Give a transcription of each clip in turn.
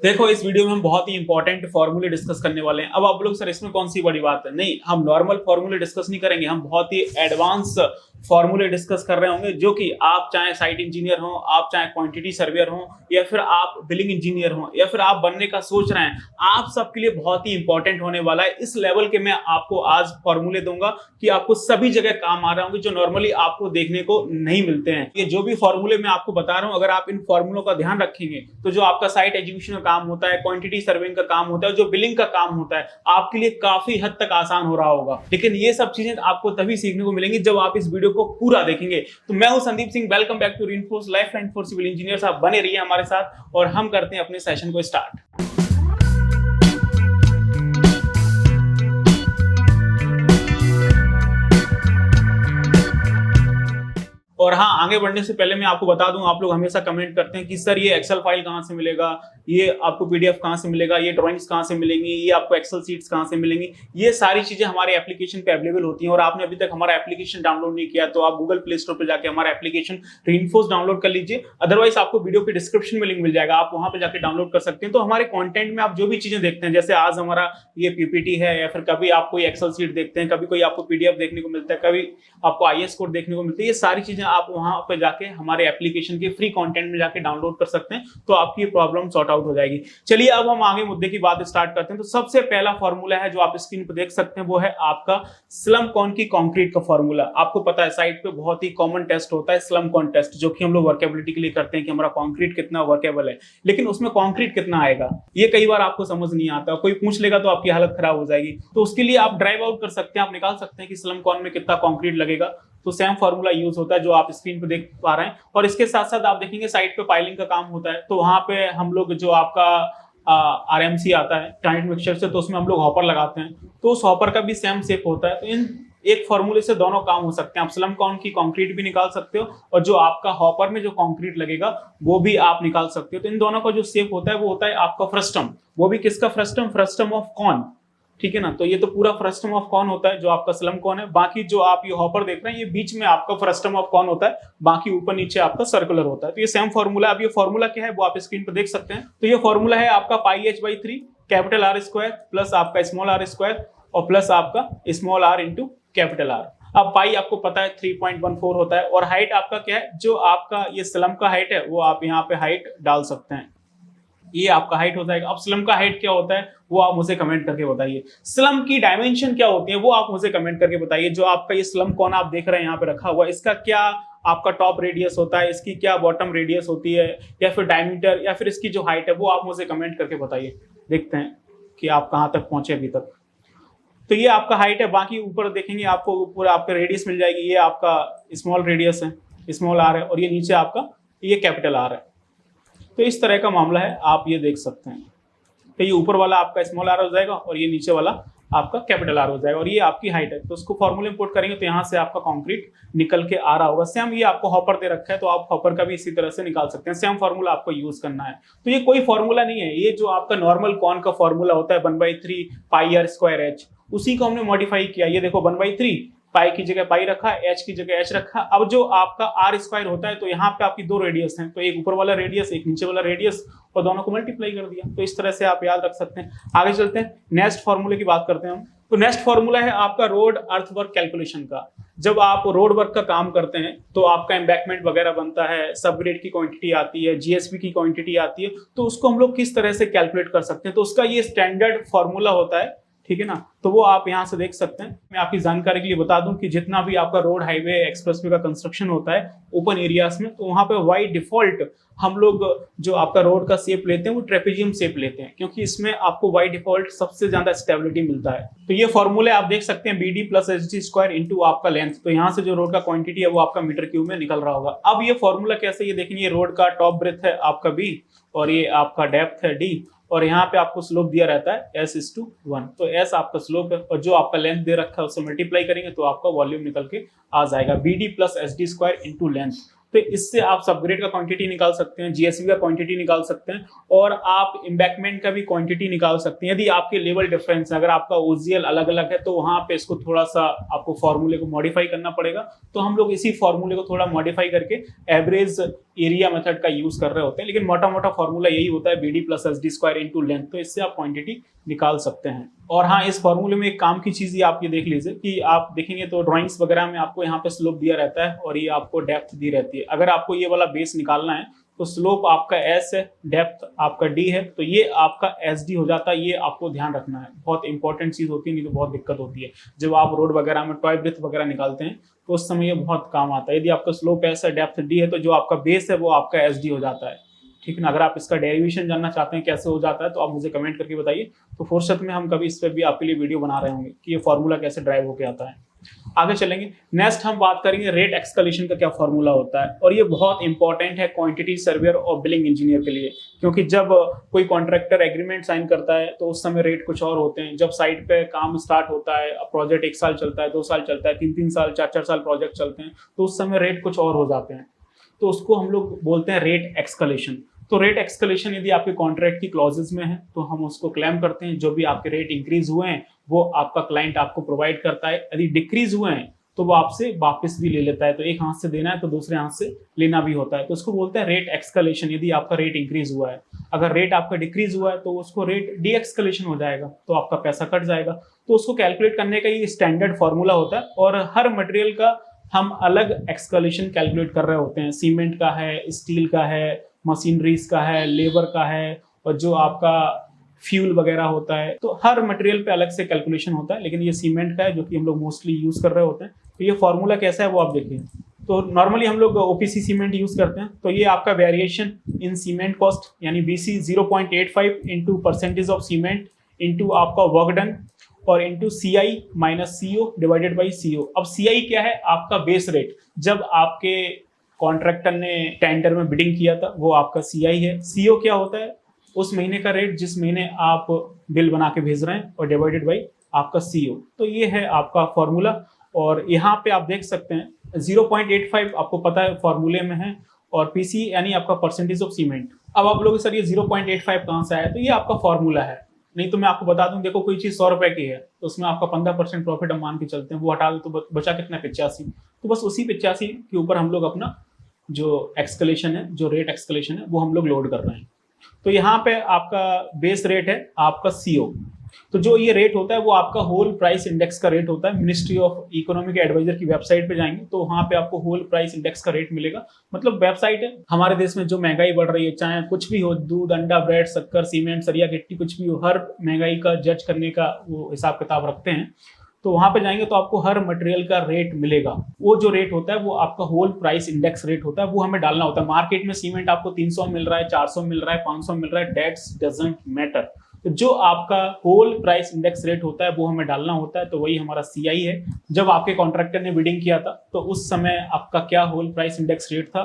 देखो, इस वीडियो में हम बहुत ही इंपॉर्टेंट फॉर्मूले डिस्कस करने वाले हैं। अब आप लोग, सर इसमें कौन सी बड़ी बात है? नहीं, हम नॉर्मल फॉर्मूले डिस्कस नहीं करेंगे, हम बहुत ही एडवांस फॉर्मूले डिस्कस कर रहे होंगे, जो कि आप चाहे साइट इंजीनियर हो, आप चाहे क्वांटिटी सर्वेयर हो, या फिर आप बिलिंग इंजीनियर हो, या फिर आप बनने का सोच रहे हैं, आप सबके लिए बहुत ही इंपॉर्टेंट होने वाला है। इस लेवल के मैं आपको आज फॉर्मूले दूंगा कि आपको सभी जगह काम आ रहे होंगे, जो नॉर्मली आपको देखने को नहीं मिलते हैं। ये जो भी फॉर्मूले मैं आपको बता रहा हूं, अगर आप इन फॉर्मूलों का ध्यान रखेंगे तो जो आपका साइट एग्जीक्यूशन का काम होता है, क्वांटिटी सर्विंग का काम होता है, जो बिलिंग का काम होता है, आपके लिए काफी हद तक आसान हो रहा होगा। लेकिन ये सब चीजें आपको तभी सीखने को मिलेंगी जब आप इस वीडियो को पूरा देखेंगे। तो मैं हूं Sandeep Singh, welcome back to Reinforce lifeline for civil engineers. आप बने रहिए हमारे साथ और हम करते हैं अपने सेशन को स्टार्ट। और हाँ, आगे बढ़ने से पहले मैं आपको बता दूं, आप लोग हमेशा कमेंट करते हैं कि सर ये एक्सेल फाइल कहां से मिलेगा, ये आपको पीडीएफ कहां से मिलेगा, ये ड्राइंग्स कहां से मिलेंगी, ये आपको एक्सेल शीट्स कहां से मिलेंगी। ये सारी चीजें हमारे एप्लीकेशन पे अवेलेबल होती हैं। और आपने अभी तक हमारा एप्लीकेशन डाउनलोड नहीं किया तो आप गूगल प्ले स्टोर पर जाकर हमारा एप्लीकेशन रेनफोर्स डाउनलोड कर लीजिए। अदरवाइज आपको वीडियो के डिस्क्रिप्शन में लिंक मिल जाएगा, आप वहां पर जाकर डाउनलोड कर सकते हैं। तो हमारे कॉन्टेंट में आप जो भी चीजें देखते हैं, जैसे आज हमारा ये पीपीटी है, या फिर कभी आप कोई एक्सेल शीट देखते हैं, कभी कोई आपको पीडीएफ देखने को मिलता है, कभी आपको आईएएस कोड देखने को मिलता है, ये सारी चीजें आप वहां पर जाके हमारे एप्लीकेशन के फ्री कंटेंट में जाके डाउनलोड कर सकते हैं। तो आपकी प्रॉब्लम सॉर्ट आउट हो जाएगी। चलिए अब हम आगे मुद्दे की बात स्टार्ट करते हैं। तो सबसे पहला फॉर्मूला है जो आप स्क्रीन पर देख सकते हैं, वो है आपका स्लम कॉन की कंक्रीट का फॉर्मूला। आपको पता है साइट पे बहुत ही कॉमन टेस्ट होता है स्लम कॉन टेस्ट, जो कि हम लोग वर्केबिलिटी के लिए करते हैं कि हमारा कंक्रीट कितना वर्केबल है। लेकिन उसमें कंक्रीट कितना आएगा ये कई बार आपको समझ नहीं आता, कोई पूछ लेगा तो आपकी हालत खराब हो जाएगी। तो उसके लिए आप ड्राइव आउट कर सकते हैं, आप निकाल सकते हैं कि स्लम कॉन में कितना कंक्रीट लगेगा। तो सेम फॉर्मूला यूज होता है जो आप स्क्रीन पे देख पा रहे हैं। और इसके साथ साथ आप देखेंगे साइट पे पाइलिंग का काम होता है, तो वहां पे हम लोग जो आपका आरएमसी आता है टाइट मिक्सचर से, तो उसमें हम लोग हॉपर लगाते हैं, तो उस हॉपर का भी सेम शेप होता है। तो इन एक फॉर्मूले से दोनों काम हो सकते हैं। आप स्लम कॉन की कंक्रीट भी निकाल सकते हो और जो आपका हॉपर में जो कंक्रीट लगेगा वो भी आप निकाल सकते हो। तो इन दोनों का जो शेप होता है वो होता है आपका फ्रस्टम। वो भी किसका फ्रस्टम? फ्रस्टम ऑफ कॉन, ठीक है ना। तो ये तो पूरा फ्रस्टम ऑफ कॉन होता है जो आपका स्लम कॉन है। बाकी जो आप ये हॉपर देख रहे हैं, ये बीच में आपका फ्रस्टम ऑफ कॉन होता है, बाकी ऊपर नीचे आपका सर्कुलर होता है। तो ये सेम फॉर्मूला। अब ये फॉर्मूला क्या है वो आप स्क्रीन पर देख सकते हैं। तो ये फॉर्मूला है आपका pi H by 3 capital R square plus आपका स्मॉल आर स्क्वायर और प्लस आपका small R into capital R. अब पाई आपको पता है 3.14 होता है। और हाइट आपका क्या है, जो आपका ये स्लम का हाइट है वो आप यहाँ पे हाइट डाल सकते हैं, ये आपका हाइट हो जाएगा। अब स्लम का हाइट क्या होता है वो आप मुझे कमेंट करके बताइए। स्लम की डायमेंशन क्या होती है वो आप मुझे कमेंट करके बताइए। जो आपका ये स्लम कॉन आप देख रहे हैं यहाँ पे रखा हुआ, इसका क्या आपका टॉप रेडियस होता है, इसकी क्या बॉटम रेडियस होती है, या फिर डायमीटर, या फिर इसकी जो हाइट है वो आप मुझे कमेंट करके बताइए। देखते हैं कि आप कहाँ तक पहुंचे अभी तक। तो ये आपका हाइट है। बाकी ऊपर देखेंगे आपको ऊपर आपका रेडियस मिल जाएगी, ये आपका स्मॉल रेडियस है, स्मॉल आर है, और ये नीचे आपका ये कैपिटल आर है। तो इस तरह का मामला है, आप ये देख सकते हैं। तो ये ऊपर वाला आपका स्मॉल आर हो जाएगा और ये नीचे वाला आपका कैपिटल आर हो जाएगा, और ये आपकी हाइट है। तो उसको फॉर्मूले में पुट करेंगे तो यहाँ से आपका कंक्रीट निकल के आ रहा होगा। सेम ये आपको हॉपर दे रखा है तो आप हॉपर का भी इसी तरह से निकाल सकते हैं। सेम फॉर्मूला आपको यूज करना है। तो ये कोई फॉर्मूला नहीं है, ये जो आपका नॉर्मल कॉन का फॉर्मूला होता है 1/3 पाई आर स्क्वायर एच, उसी को हमने मॉडिफाई किया। ये देखो 1/3 पाई की जगह पाई रखा, एच की जगह एच रखा। अब जो आपका आर स्क्वायर होता है, तो यहाँ पे आपकी दो रेडियस हैं, तो एक ऊपर वाला रेडियस एक नीचे वाला रेडियस, और दोनों को मल्टीप्लाई कर दिया। तो इस तरह से आप याद रख सकते हैं। आगे चलते हैं, नेक्स्ट फॉर्मूले की बात करते हैं हम। तो नेक्स्ट फॉर्मूला है आपका रोड अर्थ वर्क कैलकुलेशन का। जब आप रोड वर्क का काम करते हैं तो आपका एम्बैकमेंट वगैरह बनता है, सब ग्रेड की क्वांटिटी आती है, जीएसपी की क्वांटिटी आती है, तो उसको हम लोग किस तरह से कैलकुलेट कर सकते हैं। तो उसका ये स्टैंडर्ड फॉर्मूला होता है, ठीक है ना। तो वो आप यहाँ से देख सकते हैं। मैं आपकी जानकारी के लिए बता दूं कि जितना भी आपका रोड, हाईवे, एक्सप्रेसवे का कंस्ट्रक्शन होता है ओपन एरियाज में, तो वहां पे बाय डिफॉल्ट हम लोग जो आपका रोड का शेप लेते हैं वो ट्रेपेजियम शेप लेते हैं, क्योंकि इसमें आपको बाय डिफॉल्ट सबसे ज्यादा स्टेबिलिटी मिलता है। तो ये फॉर्मूले आप देख सकते हैं, BD plus HD square into आपका लेंथ। तो यहाँ से जो रोड का क्वांटिटी है वो आपका मीटर क्यूब में निकल रहा होगा। अब ये फॉर्मूला कैसे, ये देखेंगे, रोड का टॉप ब्रेथ है आपका B, और ये आपका डेप्थ है D, और यहाँ पे आपको स्लोप दिया रहता है S/1। तो S आपका स्लोप है, और जो आपका लेंथ दे रखा है उससे मल्टीप्लाई करेंगे तो आपका वॉल्यूम निकल के आ जाएगा। BD plus SD square into length. तो इससे आप सबग्रेड का क्वांटिटी निकाल सकते हैं, जीएसवी का क्वांटिटी निकाल सकते हैं और आप एम्बैकमेंट का भी क्वांटिटी निकाल सकते हैं। यदि आपके लेवल डिफरेंस है, अगर आपका ओजीएल अलग अलग है तो वहां पे इसको थोड़ा सा आपको फॉर्मूले को मॉडिफाई करना पड़ेगा। तो हम लोग इसी फॉर्मूले को थोड़ा मॉडिफाई करके एवरेज एरिया मेथड का यूज कर रहे होते हैं, लेकिन मोटा मोटा फॉर्मूला यही होता है BD + SD square into length. तो इससे आप क्वांटिटी निकाल सकते हैं। और हाँ, इस फॉर्मूले में एक काम की चीज ये आप ये देख लीजिए कि आप देखेंगे तो ड्राइंग्स वगैरह में आपको यहाँ पे स्लोप दिया रहता है और ये आपको डेप्थ दी रहती है। अगर आपको ये वाला बेस निकालना है तो स्लोप आपका S है, डेप्थ आपका D है, तो ये आपका SD हो जाता है। ये आपको ध्यान रखना है, बहुत इंपॉर्टेंट चीज होती है, नहीं तो बहुत दिक्कत होती है। जब आप रोड वगैरह में टॉय ब्रिथ वगैरह निकालते हैं तो उस समय ये बहुत काम आता है। यदि आपका स्लोप S है, डेप्थ D है, तो जो आपका बेस है वो आपका SD हो जाता है। ठीक है ना। अगर आप इसका डेरिवेशन जानना चाहते हैं कैसे हो जाता है तो आप मुझे कमेंट करके बताइए, तो फुर्सत में हम कभी इस पर भी आपके लिए वीडियो बना रहे होंगे कि ये फॉर्मूला कैसे ड्राइव होके आता है। आगे चलेंगे, नेक्स्ट हम बात करेंगे रेट एक्सकलेशन का क्या फॉर्मूला होता है। और ये बहुत इंपॉर्टेंट है क्वांटिटी सर्वेयर और बिलिंग इंजीनियर के लिए, क्योंकि जब कोई कॉन्ट्रैक्टर एग्रीमेंट साइन करता है तो उस समय रेट कुछ और होते हैं। जब साइट पे काम स्टार्ट होता है, प्रोजेक्ट 1 साल चलता है, 2 साल चलता है, 3-3 साल 4-4 साल प्रोजेक्ट चलते हैं, तो उस समय रेट कुछ और हो जाते हैं। तो उसको हम लोग बोलते हैं रेट एक्सकलेशन। तो रेट एक्सकलेशन यदि आपके कॉन्ट्रैक्ट की क्लॉजेस में है तो हम उसको क्लेम करते हैं। जो भी आपके रेट इंक्रीज हुए हैं वो आपका क्लाइंट आपको प्रोवाइड करता है। यदि डिक्रीज हुए हैं तो वो आपसे वापस भी ले लेता है। तो एक हाथ से देना है तो दूसरे हाथ से लेना भी होता है। तो उसको बोलते हैं रेट एक्सकलेशन। यदि आपका रेट इंक्रीज हुआ है, अगर रेट आपका डिक्रीज हुआ है तो उसको रेट डी एक्सकलेशन हो जाएगा, तो आपका पैसा कट जाएगा। तो उसको कैलकुलेट करने का ये स्टैंडर्ड फॉर्मूला होता है और हर मटेरियल का हम अलग एक्सकलेशन कैलकुलेट कर रहे होते हैं। सीमेंट का है, स्टील का है, मशीनरीज का है, लेबर का है, और जो आपका फ्यूल वगैरह होता है, तो हर मटेरियल पे अलग से कैलकुलेशन होता है। लेकिन ये सीमेंट का है जो कि हम लोग मोस्टली यूज कर रहे होते हैं। तो ये फॉर्मूला कैसा है वो आप देखिए। तो नॉर्मली हम लोग ओपीसी सीमेंट यूज करते हैं। तो ये आपका वेरिएशन इन सीमेंट कॉस्ट यानी BC 0.85 into percentage of cement into आपका वर्क डन और into CI minus CO divided by CO। अब CI क्या है? आपका बेस रेट। जब आपके कॉन्ट्रैक्टर ने टेंडर में बिडिंग किया था वो आपका CI है। CO क्या होता है? उस महीने का रेट जिस महीने आप बिल बना के भेज रहे हैं और डिवाइडेड बाई आपका CO। तो ये है आपका फॉर्मूला। और यहाँ पे आप देख सकते हैं 0.85 आपको पता है फॉर्मूले में है, और PC यानी आपका परसेंटेज ऑफ सीमेंट। अब आप लोग सर ये 0.85 कहाँ से आया? तो ये आपका फॉर्मूला है। नहीं तो मैं आपको बता दूं, देखो कोई चीज 100 रुपए की है तो उसमें आपका 15% प्रॉफिट हम मान के चलते हैं, वो हटा दो तो बचा कितना? 85। तो बस उसी 85 के ऊपर हम लोग अपना जो एक्सकलेशन है, जो रेट एक्सकलेशन है, वो हम लोग लोड कर रहे हैं। तो यहाँ पे आपका बेस रेट है आपका CO। तो जो ये रेट होता है वो आपका होल प्राइस इंडेक्स का रेट होता है। मिनिस्ट्री ऑफ इकोनॉमिक एडवाइजर की वेबसाइट पे जाएंगे तो वहां पे आपको होल प्राइस इंडेक्स का रेट मिलेगा। मतलब वेबसाइट है। हमारे देश में जो महंगाई बढ़ रही है, चाहे कुछ भी हो, दूध, अंडा, ब्रेड, शक्कर, सीमेंट, सरिया, गिट्टी, कुछ भी हो, हर महंगाई का जज करने का वो हिसाब किताब रखते हैं। तो वहां पे जाएंगे तो आपको हर मटेरियल का रेट मिलेगा। वो जो रेट होता है वो आपका होल प्राइस इंडेक्स रेट होता है, वो हमें डालना होता है। मार्केट में सीमेंट आपको 300 मिल रहा है, 400 मिल रहा है, 500 मिल रहा है, दैट्स डजंट मैटर। तो जो आपका होल प्राइस इंडेक्स रेट होता है वो हमें डालना होता है। तो वही हमारा CI है। जब आपके कॉन्ट्रैक्टर ने बिडिंग किया था तो उस समय आपका क्या होल प्राइस इंडेक्स रेट था,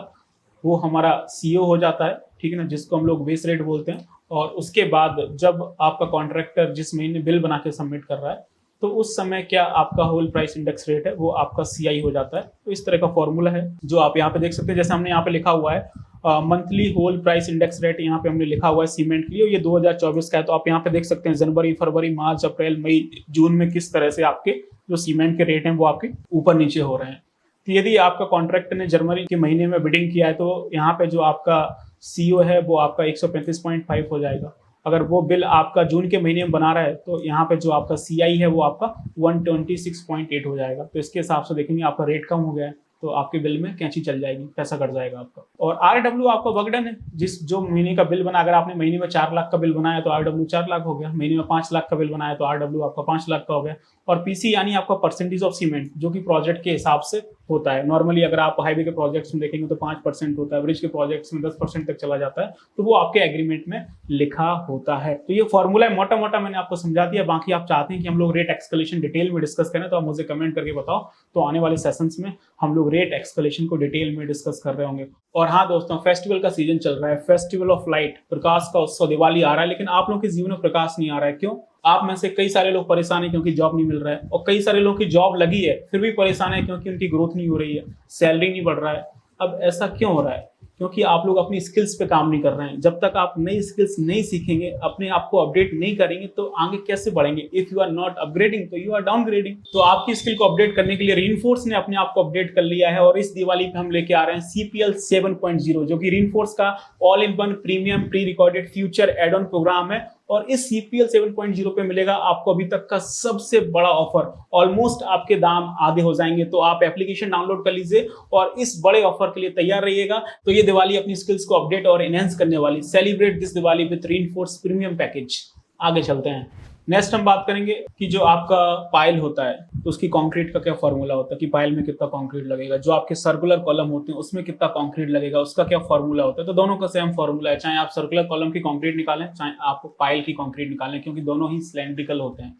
वो हमारा CO हो जाता है। ठीक है ना, जिसको हम लोग बेस रेट बोलते हैं। और उसके बाद जब आपका कॉन्ट्रैक्टर जिस महीने बिल बना के सबमिट कर रहा है तो उस समय क्या आपका होल प्राइस इंडेक्स रेट है, वो आपका CI हो जाता है। तो इस तरह का फॉर्मूला है जो आप यहाँ पे देख सकते हैं। जैसे हमने यहाँ पे लिखा हुआ है monthly whole price index rate, यहाँ पे हमने लिखा हुआ है सीमेंट के लिए, ये 2024 का है। तो आप यहाँ पे देख सकते हैं जनवरी, फरवरी, मार्च, अप्रैल, मई, जून में किस तरह से आपके जो सीमेंट के रेट हैं वो आपके ऊपर नीचे हो रहे हैं। तो यदि आपका कॉन्ट्रैक्टर ने जनवरी के महीने में बिडिंग किया है तो यहाँ पे जो आपका CO है वो आपका 135.5 हो जाएगा। अगर वो बिल आपका जून के महीने में बना रहा है तो यहाँ पे जो आपका CI है वो आपका 126.8 हो जाएगा। तो इसके हिसाब से देखेंगे आपका रेट कम हो गया है तो आपके बिल में कैंची चल जाएगी, पैसा कट जाएगा आपका। और RW आपका वर्क डन है। जिस जो महीने का बिल बना, अगर आपने महीने में 4 लाख का बिल बनाया तो RW 4 लाख हो गया। महीने में 5 लाख का बिल बनाया तो RW आपका 5 लाख का हो गया। और PC यानी आपका परसेंटेज ऑफ सीमेंट, जो कि प्रोजेक्ट के हिसाब से होता है। नॉर्मली अगर आप हाईवे के प्रोजेक्ट्स में देखेंगे तो 5% होता है, ब्रिज के प्रोजेक्ट्स में 10% तक चला जाता है। तो वो आपके एग्रीमेंट में लिखा होता है। तो ये फॉर्मूला मोटा मोटा मैंने आपको समझा दिया। बाकी आप चाहते हैं कि हम लोग रेट एक्सकलेशन डिटेल में डिस्कस करें तो आप मुझे कमेंट करके बताओ। तो आने वाले सेशंस में हम लोग रेट एक्सकलेशन को डिटेल में डिस्कस कर रहे होंगे। और हाँ दोस्तों, फेस्टिवल का सीजन चल रहा है, फेस्टिवल ऑफ लाइट, प्रकाश का उत्सव, दिवाली आ रहा है, लेकिन आप लोगों के जीवन में प्रकाश नहीं आ रहा है। क्यों? आप में से कई सारे लोग परेशान हैं क्योंकि जॉब नहीं मिल रहा है, और कई सारे लोग की जॉब लगी है फिर भी परेशान है क्योंकि उनकी ग्रोथ नहीं हो रही है, सैलरी नहीं बढ़ रहा है। अब ऐसा क्यों हो रहा है? क्योंकि आप लोग अपनी स्किल्स पे काम नहीं कर रहे हैं। जब तक आप नई स्किल्स नहीं सीखेंगे, अपने आप को अपडेट नहीं करेंगे, तो आगे कैसे बढ़ेंगे? If you are not upgrading तो यू आर डाउनग्रेडिंग। तो आपकी स्किल को अपडेट करने के लिए रीइंफोर्स ने अपने आप को अपडेट कर लिया है, और इस दिवाली पे हम लेके आ रहे हैं CPL 7.0, जो कि रीइंफोर्स का all in one premium pre recorded future add on program है। और इस CPL 7.0 पे मिलेगा आपको अभी तक का सबसे बड़ा ऑफर। ऑलमोस्ट आपके दाम आधे हो जाएंगे, तो आप एप्लीकेशन डाउनलोड कर लीजिए और इस बड़े ऑफर के लिए तैयार रहिएगा। तो ये दिवाली अपनी स्किल्स को अपडेट और एनहेंस करने वाली। Celebrate this Diwali with reinforce premium package. आगे चलते हैं। नेक्स्ट हम बात करेंगे कि जो आपका पाइल होता है, तो उसकी कंक्रीट का क्या फॉर्मूला होता है कि पाइल में कितना कंक्रीट लगेगा। जो आपके सर्कुलर कॉलम होते हैं उसमें कितना कंक्रीट लगेगा, उसका क्या फॉर्मूला होता है। तो दोनों का सेम फॉर्मूला है, चाहे आप सर्कुलर कॉलम की कंक्रीट निकालें, चाहे आप पाइल की कंक्रीट निकालें, क्योंकि दोनों ही सिलेंड्रिकल होते हैं।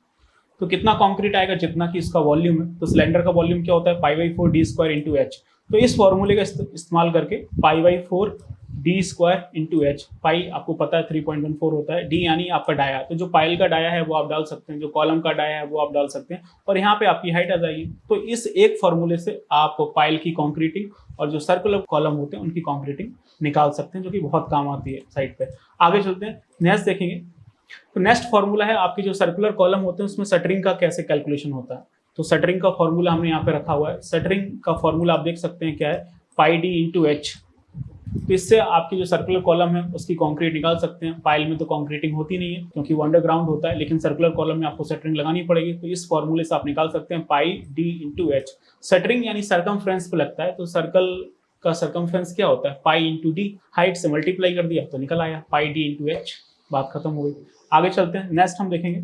तो कितना कंक्रीट आएगा, जितना कि इसका वॉल्यूम है। तो सिलेंडर का वॉल्यूम क्या होता है, π/4 d² × h। तो इस फॉर्मूले का इस्तेमाल करके π/4 d² × h, पाई आपको पता है 3.14 होता है, डी यानी आपका डाया। तो जो पाइल का डाया है वो आप डाल सकते हैं, जो कॉलम का डाया है वो आप डाल सकते हैं, और यहाँ पे आपकी हाइट आ जाएगी। तो इस एक फॉर्मूले से आप पाइल की कंक्रीटिंग और जो सर्कुलर कॉलम होते हैं उनकी कंक्रीटिंग निकाल सकते हैं, जो कि बहुत काम आती है साइड पे। आगे चलते हैं, नेक्स्ट देखेंगे। तो नेक्स्ट फॉर्मूला है आपके जो सर्कुलर कॉलम होते हैं उसमें शटरिंग का कैसे कैलकुलेशन होता है। तो शटरिंग का फॉर्मूला हमने यहाँ पे रखा हुआ है। शटरिंग का फॉर्मूला आप देख सकते हैं क्या है, πd × h। तो इससे आपकी जो सर्कुलर कॉलम है उसकी कंक्रीट निकाल सकते हैं। पाइल में तो कंक्रीटिंग होती नहीं है क्योंकि वो अंडरग्राउंड होता है, लेकिन सर्कुलर कॉलम में आपको शटरिंग लगानी पड़ेगी। तो इस फॉर्मूले से आप निकाल सकते हैं πd × h। शटरिंग यानी सरकमफ्रेंस पे लगता है, तो सर्कल का सरकमफ्रेंस क्या होता है, π × d। हाइट से मल्टीप्लाई कर दिया तो निकल आया πd × h। बात खत्म हो गई। आगे चलते हैं, नेक्स्ट हम देखेंगे।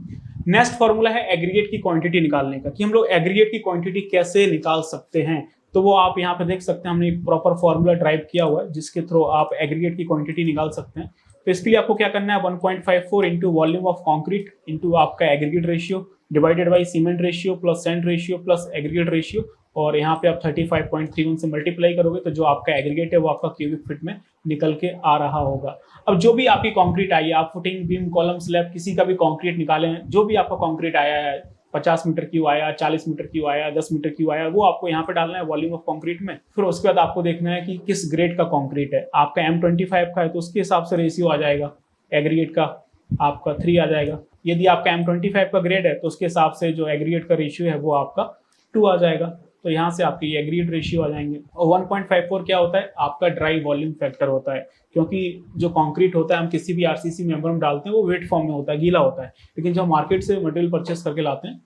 नेक्स्ट फॉर्मूला है एग्रीगेट की क्वांटिटी निकालने का, कि हम लोग एग्रीगेट की क्वांटिटी कैसे निकाल सकते हैं। तो वो आप यहाँ पे देख सकते हैं, हमने प्रॉपर फॉर्मूला ड्राइव किया हुआ है जिसके थ्रू आप एग्रीगेट की क्वांटिटी निकाल सकते हैं। तो इसके लिए आपको क्या करना है, 1.54 × वॉल्यूम ऑफ कंक्रीट इंटू आपका aggregate ratio divided by cement ratio plus sand ratio plus aggregate ratio, और यहाँ पे आप 35.31 से मल्टीप्लाई करोगे तो जो आपका एग्रीगेट है वो आपका क्यूबिक फीट में निकल के आ रहा होगा। अब जो भी आपकी कंक्रीट आई है, आप फुटिंग, बीम, कॉलम, स्लैब किसी का भी कंक्रीट निकाले हैं, जो भी आपका कंक्रीट आया है, 50 मीटर क्यों आया, 40 मीटर क्यों आया, 10 मीटर क्यों आया, वो आपको यहाँ पे डालना है वॉल्यूम ऑफ कंक्रीट में। फिर उसके बाद आपको देखना है कि किस ग्रेड का कंक्रीट है। आपका M25 का है तो उसके हिसाब से रेशियो आ जाएगा, एग्रीगेट का आपका 3 आ जाएगा। यदि आपका M25 का ग्रेड है तो उसके हिसाब से जो एग्रीगेट का रेशियो है वो आपका 2 आ जाएगा। तो यहाँ से आपके एग्रीगेट रेशियो आ जाएंगे। और 1.54 क्या होता है, आपका ड्राई वॉल्यूम फैक्टर होता है, क्योंकि जो कंक्रीट होता है हम किसी भी RCC मेंबर में डालते हैं वो वेट फॉर्म में होता है, गीला होता है, लेकिन जब मार्केट से मटेरियल परचेस करके लाते हैं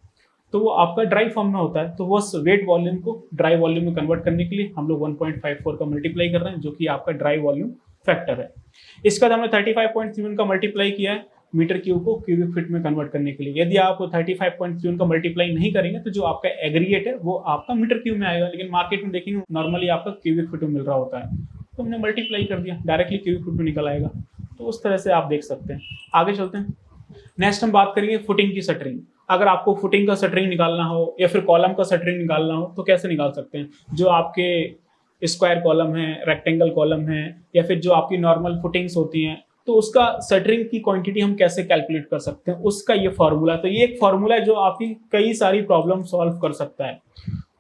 तो वो आपका ड्राई फॉर्म में होता है। तो वो वेट वॉल्यूम को ड्राई वॉल्यूम में कन्वर्ट करने के लिए हम लोग 1.54 का मल्टीप्लाई कर रहे हैं, जो कि आपका ड्राई वॉल्यूम फैक्टर है। इसका हमने 35.7 का मल्टीप्लाई किया है मीटर क्यूब को क्यूबिक फीट में कन्वर्ट करने के लिए। यदि आप 35.7 का मल्टीप्लाई नहीं करेंगे तो जो आपका एग्रीगेट है वो आपका मीटर क्यूब में आएगा, लेकिन मार्केट में देखेंगे नॉर्मली आपका क्यूबिक फीट में मिल रहा होता है। तो हमने मल्टीप्लाई कर दिया, डायरेक्टली क्यूबिक फीट में निकल आएगा। तो उस तरह से आप देख सकते हैं। आगे चलते हैं, नेक्स्ट हम बात करेंगे फुटिंग की शटरिंग। अगर आपको फुटिंग का शटरिंग निकालना हो या फिर कॉलम का शटरिंग निकालना हो तो कैसे निकाल सकते हैं। जो आपके स्क्वायर कॉलम है, रेक्टेंगल कॉलम है, या फिर जो आपकी नॉर्मल फुटिंग्स होती हैं, तो उसका शटरिंग की क्वांटिटी हम कैसे कैलकुलेट कर सकते हैं, उसका ये फॉर्मूला। तो ये एक फॉर्मूला है जो आपकी कई सारी प्रॉब्लम सॉल्व कर सकता है।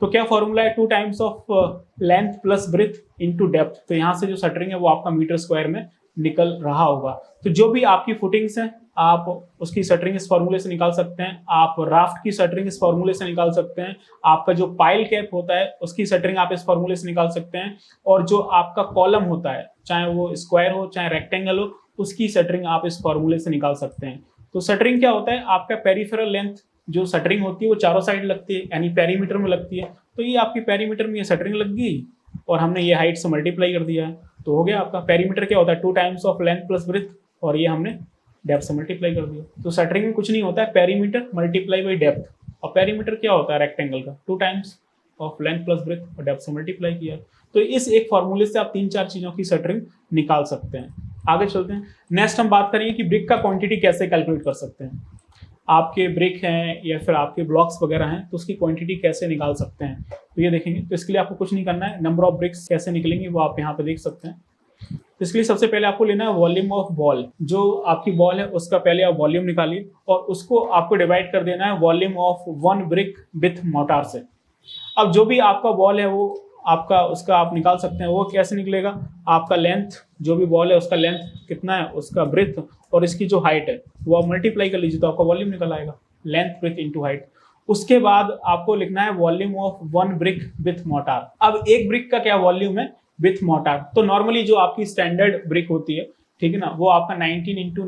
तो क्या फॉर्मूला है, 2 times of length plus breadth into depth. तो यहाँ से जो शटरिंग है वो आपका मीटर स्क्वायर में निकल रहा होगा। तो जो भी आपकी फुटिंग्स हैं आप उसकी शटरिंग इस फॉर्मूले से निकाल सकते हैं। आप राफ्ट की शटरिंग इस फॉर्मूले से निकाल सकते हैं। आपका जो पाइल कैप होता है उसकी शटरिंग आप इस फॉर्मूले से निकाल सकते हैं। और जो आपका कॉलम होता है, चाहे वो स्क्वायर हो चाहे रेक्टेंगल हो, उसकी शटरिंग आप इस फॉर्मूले से निकाल सकते हैं। तो शटरिंग क्या होता है, आपका पेरिफेरल लेंथ जो शटरिंग होती है वो चारों साइड लगती है, यानी पेरीमीटर में लगती है। तो ये आपकी पेरीमीटर में ये शटरिंग लग गई और हमने ये हाइट से मल्टीप्लाई कर दिया है, तो हो गया आपका पेरीमीटर क्या होता है, 2 times of length plus breadth, और ये हमने डेप्थ से मल्टीप्लाई कर दिया। तो शटरिंग में कुछ नहीं होता है, पेरीमीटर मल्टीप्लाई बाई डेप्थ। और पेरीमीटर क्या होता है रेक्टेंगल का, 2 times of length plus breadth और डेप्थ से मल्टीप्लाई किया। तो इस एक फॉर्मूले से आप 3-4 चीजों की शटरिंग निकाल सकते हैं। आगे चलते हैं, नेक्स्ट हम बात करेंगे कि ब्रिक का क्वांटिटी कैसे कैलकुलेट कर सकते हैं। आपके ब्रिक हैं या फिर आपके ब्लॉक्स वगैरह हैं तो उसकी क्वांटिटी कैसे निकाल सकते हैं, तो ये देखेंगे। तो इसके लिए आपको कुछ नहीं करना है, नंबर ऑफ ब्रिक्स कैसे निकलेंगे वो आप यहाँ पे देख सकते हैं। तो इसके लिए सबसे पहले आपको लेना है वॉल्यूम ऑफ बॉल। जो आपकी बॉल है उसका पहले आप वॉल्यूम निकालिए और उसको आपको डिवाइड कर देना है volume of 1 brick with motor से। अब जो भी आपका बॉल है वो आपका उसका आप निकाल सकते हैं। वो कैसे निकलेगा, आपका लेंथ, जो भी बॉल है उसका लेंथ कितना है, उसका ब्रेथ और इसकी जो हाइट है वो आप मल्टीप्लाई कर लीजिए तो आपका वॉल्यूम निकल आएगा, लेंथ ब्रेथ इनटू हाइट। उसके बाद आपको लिखना है volume of 1 brick with motor. अब एक ब्रिक का क्या वॉल्यूम है विथ मोटार, तो नॉर्मली जो आपकी स्टैंडर्ड ब्रिक होती है, ठीक है ना, वो आपका 19 इंटू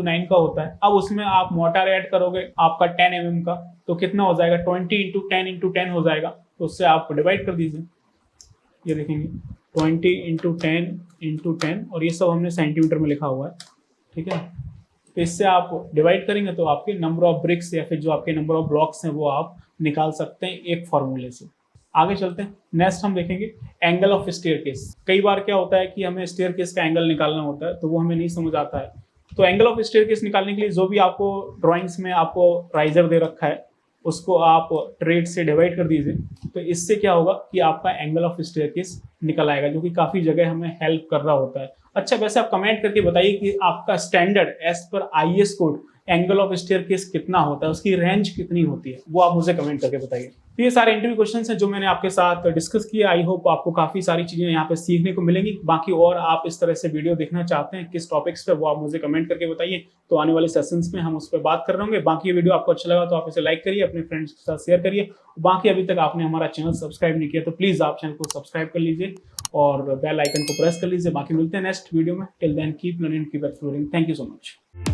9 का होता है। अब उसमें आप मोटार ऐड करोगे आपका 10 mm का, तो कितना हो जाएगा 20 इंटू 10 हो जाएगा, तो उससे आप डिवाइड कर दीजिए। ये देखेंगे 20 इंटू 10 और ये सब हमने सेंटीमीटर में लिखा हुआ है, ठीक है। तो इससे आप डिवाइड करेंगे तो आपके नंबर ऑफ ब्रिक्स या फिर जो आपके नंबर ऑफ ब्लॉक्स हैं वो आप निकाल सकते हैं एक फॉर्मूले से। आगे चलते हैं, नेक्स्ट हम देखेंगे एंगल ऑफ स्टेयरकेस। कई बार क्या होता है कि हमें स्टेयरकेस का एंगल निकालना होता है तो वो हमें नहीं समझ आता है, तो एंगल ऑफ स्टेयरकेस निकालने के लिए जो भी आपको ड्राइंग्स में आपको राइजर दे रखा है उसको आप ट्रेड से डिवाइड कर दीजिए, तो इससे क्या होगा कि आपका एंगल ऑफ स्टेयरकेस निकल आएगा, जो कि काफ़ी जगह हमें हेल्प कर रहा होता है। अच्छा, वैसे आप कमेंट करके बताइए कि आपका स्टैंडर्ड एज पर IS code angle of staircase कितना होता है, उसकी रेंज कितनी होती है, वो आप मुझे कमेंट करके बताइए। तो ये सारे इंटरव्यू क्वेश्चंस हैं जो मैंने आपके साथ डिस्कस किया। आई होप आपको काफ़ी सारी चीज़ें यहाँ पे सीखने को मिलेंगी। बाकी और आप इस तरह से वीडियो देखना चाहते हैं किस टॉपिक्स पे, वो आप मुझे कमेंट करके बताइए, तो आने वाले सेशंस में हम उस पर बात कर रहे होंगे। बाकी ये वीडियो आपको अच्छा लगा तो आप इसे लाइक करिए, अपने फ्रेंड्स के साथ शेयर करिए। बाकी अभी तक आपने हमारा चैनल सब्सक्राइब नहीं किया तो प्लीज़ आप चैनल को सब्सक्राइब कर लीजिए और बेल आइकन को प्रेस कर लीजिए। बाकी मिलते हैं नेक्स्ट वीडियो में। Till then keep learning, keep exploring. Thank you so much.